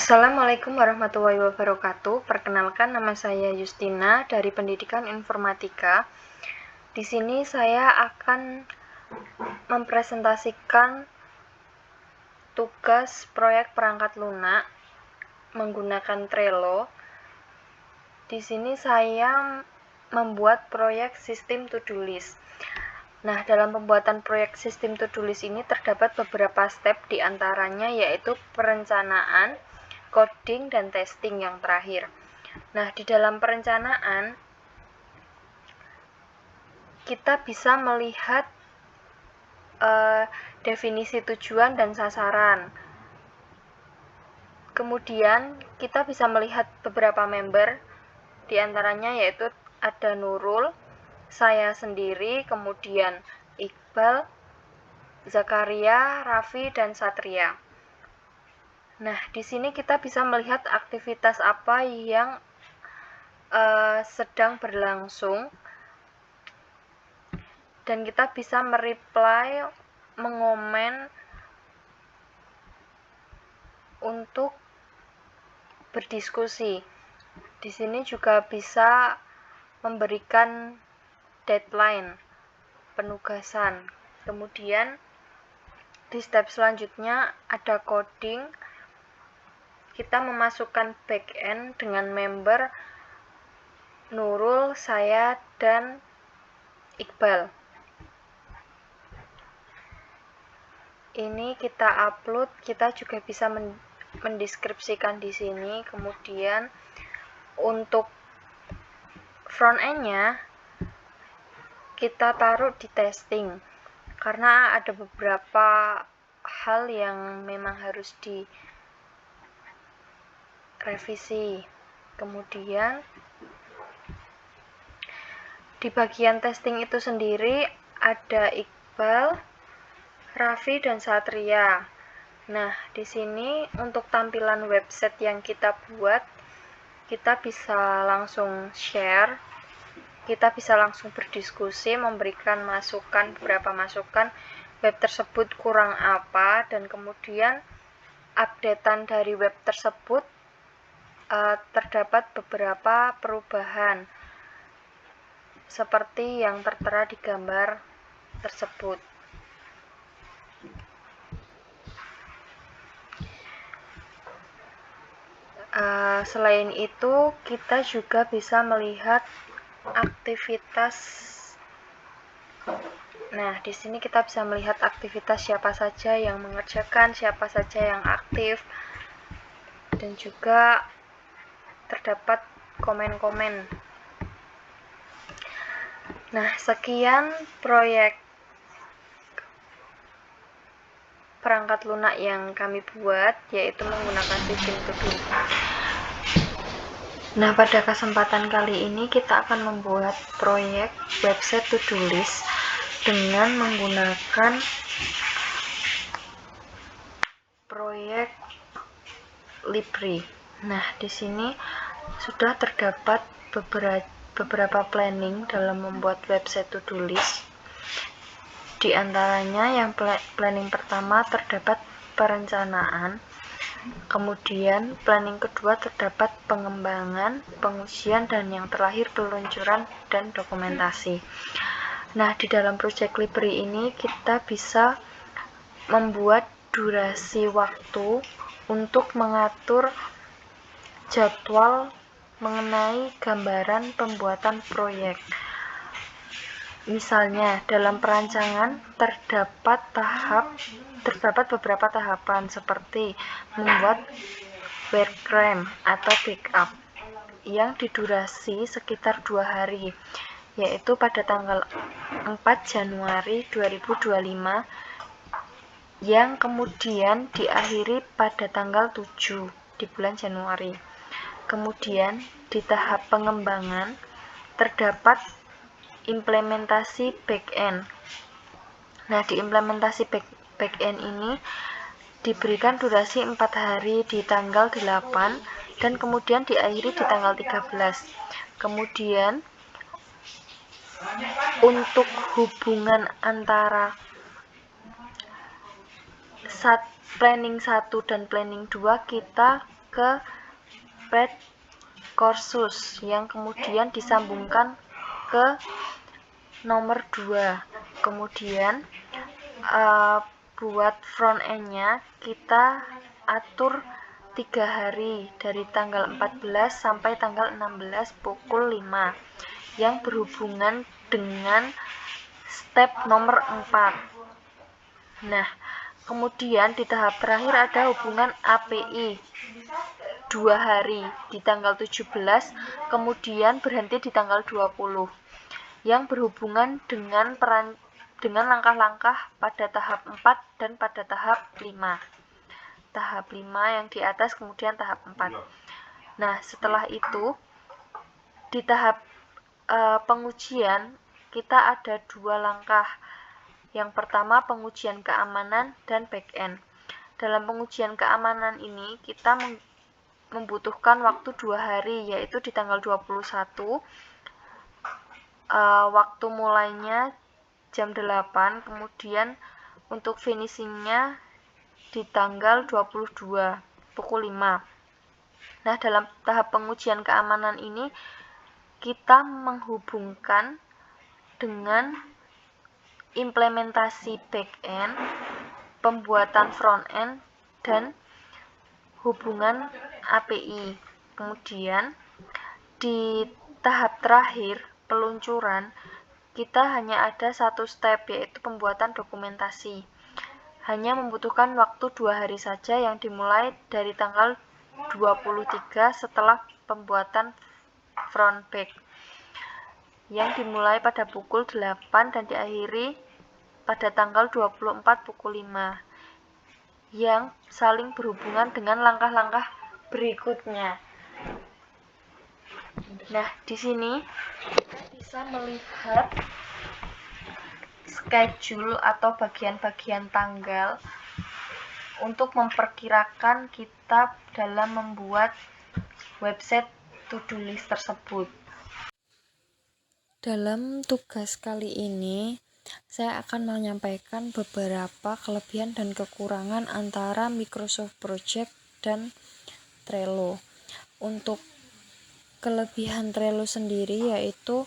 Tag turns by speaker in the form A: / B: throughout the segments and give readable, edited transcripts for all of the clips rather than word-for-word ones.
A: Assalamualaikum warahmatullahi wabarakatuh. Perkenalkan, nama saya Justina dari Pendidikan Informatika. Di sini saya akan mempresentasikan tugas proyek perangkat lunak menggunakan Trello. Di sini saya membuat proyek sistem to-do list. Nah, dalam pembuatan proyek sistem to-do list ini terdapat beberapa step, diantaranya yaitu perencanaan, coding, dan testing yang terakhir. Nah, di dalam perencanaan kita bisa melihat definisi tujuan dan sasaran. Kemudian kita bisa melihat beberapa member, diantaranya yaitu ada Nurul, saya sendiri, kemudian Iqbal, Zakaria, Raffi, dan Satria. Nah, di sini kita bisa melihat aktivitas apa yang sedang berlangsung, dan kita bisa mereply, mengomen untuk berdiskusi. Di sini juga bisa memberikan deadline, penugasan. Kemudian di step selanjutnya ada coding. Kita memasukkan backend dengan member Nurul, saya, dan Iqbal. Ini kita upload, kita juga bisa mendeskripsikan di sini. Kemudian untuk front end-nya kita taruh di testing karena ada beberapa hal yang memang harus direvisi. Kemudian di bagian testing itu sendiri ada Iqbal, Raffi, dan Satria. Nah, di sini untuk tampilan website yang kita buat, kita bisa langsung share, kita bisa langsung berdiskusi, memberikan beberapa masukan web tersebut kurang apa, dan kemudian updatean dari web tersebut terdapat beberapa perubahan seperti yang tertera di gambar tersebut. Selain itu, kita juga bisa melihat aktivitas. Nah, di sini kita bisa melihat aktivitas siapa saja yang mengerjakan, siapa saja yang aktif, dan juga terdapat komen-komen. Nah, sekian proyek perangkat lunak yang kami buat, yaitu menggunakan sistem to-do. Nah, pada kesempatan kali ini kita akan membuat proyek website to-do list dengan menggunakan proyek Library. Nah, di sini sudah terdapat beberapa planning dalam membuat website to-do list. Di antaranya yang planning pertama terdapat perencanaan, kemudian planning kedua terdapat pengembangan, pengujian, dan yang terakhir peluncuran dan dokumentasi. Nah, di dalam project library ini kita bisa membuat durasi waktu untuk mengatur jadwal mengenai gambaran pembuatan proyek. Misalnya, dalam perancangan terdapat beberapa tahapan seperti membuat wireframe atau backup yang didurasi sekitar 2 hari, yaitu pada tanggal 4 Januari 2025 yang kemudian diakhiri pada tanggal 7 di bulan Januari. Kemudian di tahap pengembangan terdapat implementasi backend. Nah, di implementasi backend ini diberikan durasi 4 hari di tanggal 8 dan kemudian diakhiri di tanggal 13. Kemudian untuk hubungan antara planning 1 dan planning 2 kita ke paid courses yang kemudian disambungkan ke nomor 2. Kemudian buat front end-nya kita atur 3 hari dari tanggal 14 sampai tanggal 16 pukul 5 yang berhubungan dengan step nomor 4. Nah, kemudian di tahap terakhir ada hubungan API 2 hari di tanggal 17, kemudian berhenti di tanggal 20 yang berhubungan dengan langkah-langkah pada tahap 4 dan pada tahap 5. Tahap 5 yang di atas, kemudian tahap 4. Nah, setelah itu di tahap pengujian kita ada 2 langkah. Yang pertama pengujian keamanan dan back-end. Dalam pengujian keamanan ini kita membutuhkan waktu 2 hari, yaitu di tanggal 21 waktu mulainya jam 8, kemudian untuk finishingnya di tanggal 22 pukul 5. Nah, dalam tahap pengujian keamanan ini kita menghubungkan dengan implementasi back-end, pembuatan front-end, dan hubungan API. Kemudian di tahap terakhir peluncuran kita hanya ada satu step, yaitu pembuatan dokumentasi. Hanya membutuhkan waktu 2 hari saja yang dimulai dari tanggal 23 setelah pembuatan front back, yang dimulai pada pukul 8 dan diakhiri pada tanggal 24 pukul 5, yang saling berhubungan dengan langkah-langkah berikutnya. Nah, di sini kita bisa melihat schedule atau bagian-bagian tanggal untuk memperkirakan kita dalam membuat website to-do list tersebut. Dalam tugas kali ini, saya akan menyampaikan beberapa kelebihan dan kekurangan antara Microsoft Project dan Trello. Untuk kelebihan Trello sendiri yaitu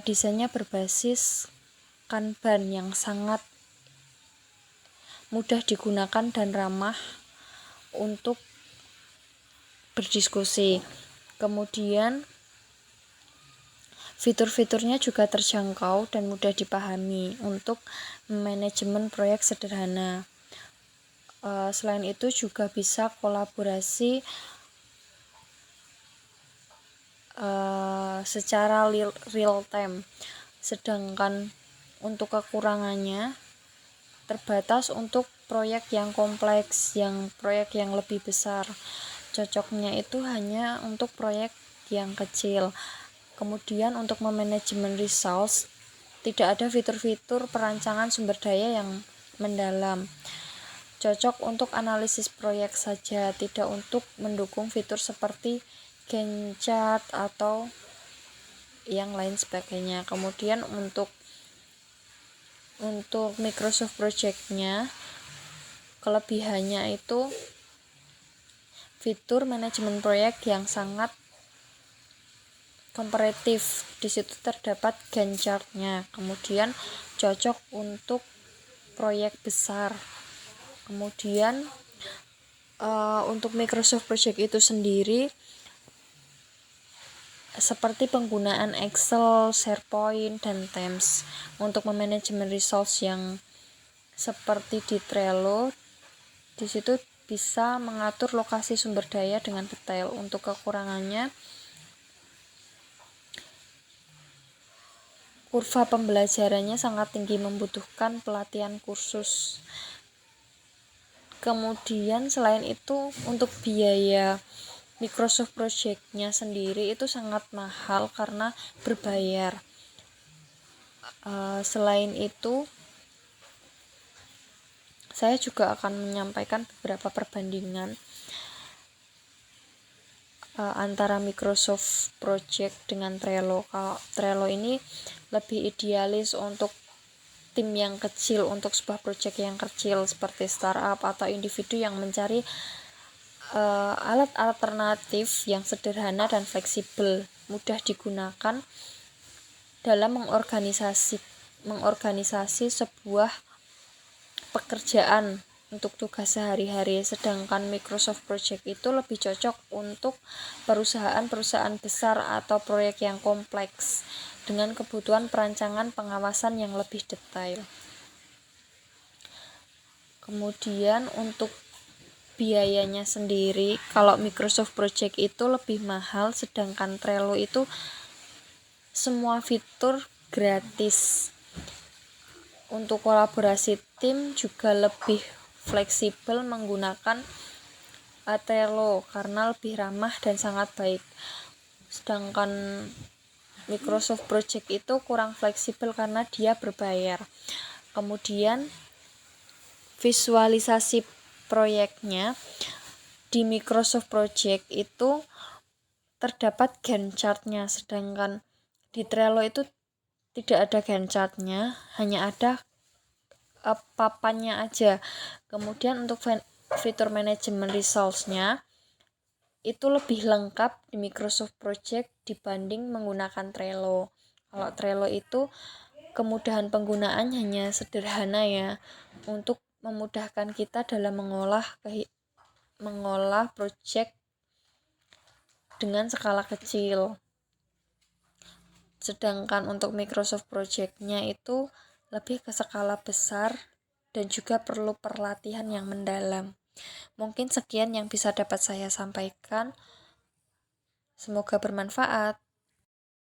A: desainnya berbasis Kanban yang sangat mudah digunakan dan ramah untuk berdiskusi. Kemudian fitur-fiturnya juga terjangkau dan mudah dipahami untuk manajemen proyek sederhana. Selain itu juga bisa kolaborasi secara real time. Sedangkan untuk kekurangannya terbatas untuk proyek yang kompleks, proyek yang lebih besar. Cocoknya itu hanya untuk proyek yang kecil. Kemudian untuk memanajemen resource, tidak ada fitur-fitur perancangan sumber daya yang mendalam. Cocok untuk analisis proyek saja, tidak untuk mendukung fitur seperti Gantt chart atau yang lain sebagainya. Kemudian untuk Microsoft Project-nya, kelebihannya itu fitur manajemen proyek yang sangat komparatif. Di situ terdapat Gantt chart-nya. Kemudian cocok untuk proyek besar. Kemudian untuk Microsoft Project itu sendiri seperti penggunaan Excel, SharePoint, dan Teams. Untuk memanajemen resource yang seperti di Trello, di situ bisa mengatur lokasi sumber daya dengan detail. Untuk kekurangannya, kurva pembelajarannya sangat tinggi, membutuhkan pelatihan kursus. Kemudian selain itu untuk biaya Microsoft Project-nya sendiri itu sangat mahal karena berbayar. Selain itu saya juga akan menyampaikan beberapa perbandingan antara Microsoft Project dengan Trello. Kalau Trello ini lebih idealis untuk tim yang kecil, untuk sebuah project yang kecil seperti startup atau individu yang mencari alat alternatif yang sederhana dan fleksibel, mudah digunakan dalam mengorganisasi sebuah pekerjaan untuk tugas sehari-hari. Sedangkan Microsoft Project itu lebih cocok untuk perusahaan-perusahaan besar atau proyek yang kompleks dengan kebutuhan perancangan pengawasan yang lebih detail. Kemudian untuk biayanya sendiri, kalau Microsoft Project itu lebih mahal, sedangkan Trello itu semua fitur gratis. Untuk kolaborasi tim juga lebih fleksibel menggunakan Trello karena lebih ramah dan sangat baik. Sedangkan Microsoft Project itu kurang fleksibel karena dia berbayar. Kemudian visualisasi proyeknya di Microsoft Project itu terdapat Gantt chart-nya, sedangkan di Trello itu tidak ada Gantt chart-nya, hanya ada papannya aja. Kemudian untuk fitur manajemen results-nya itu lebih lengkap di Microsoft Project dibanding menggunakan Trello. Kalau Trello itu kemudahan penggunaan hanya sederhana ya, untuk memudahkan kita dalam mengolah project dengan skala kecil. Sedangkan untuk Microsoft Project-nya itu lebih ke skala besar dan juga perlu pelatihan yang mendalam. Mungkin sekian yang bisa dapat saya sampaikan. Semoga bermanfaat.